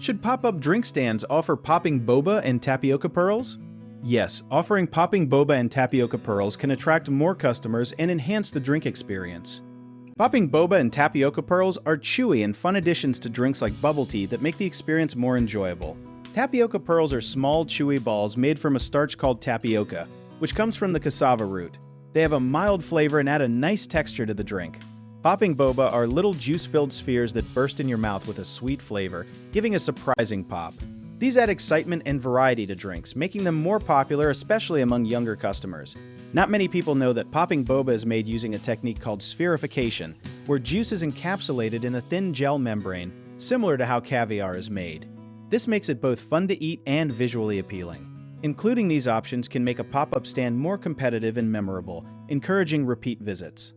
Should pop-up drink stands offer popping boba and tapioca pearls? Yes, offering popping boba and tapioca pearls can attract more customers and enhance the drink experience. Popping boba and tapioca pearls are chewy and fun additions to drinks like bubble tea that make the experience more enjoyable. Tapioca pearls are small, chewy balls made from a starch called tapioca, which comes from the cassava root. They have a mild flavor and add a nice texture to the drink. Popping boba are little juice-filled spheres that burst in your mouth with a sweet flavor, giving a surprising pop. These add excitement and variety to drinks, making them more popular, especially among younger customers. Not many people know that popping boba is made using a technique called spherification, where juice is encapsulated in a thin gel membrane, similar to how caviar is made. This makes it both fun to eat and visually appealing. Including these options can make a pop-up stand more competitive and memorable, encouraging repeat visits.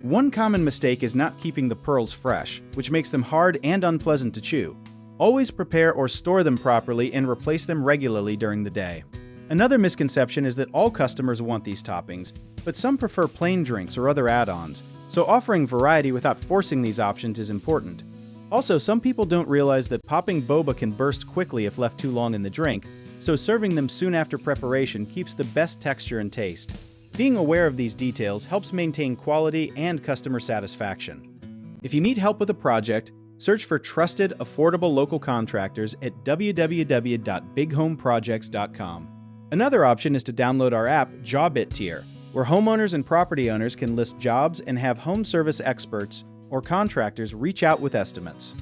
One common mistake is not keeping the pearls fresh, which makes them hard and unpleasant to chew. Always prepare or store them properly and replace them regularly during the day. Another misconception is that all customers want these toppings, but some prefer plain drinks or other add-ons, so offering variety without forcing these options is important. Also, some people don't realize that popping boba can burst quickly if left too long in the drink, so serving them soon after preparation keeps the best texture and taste. Being aware of these details helps maintain quality and customer satisfaction. If you need help with a project, search for trusted, affordable local contractors at www.bighomeprojects.com. Another option is to download our app, Job It Tier, where homeowners and property owners can list jobs and have home service experts or contractors reach out with estimates.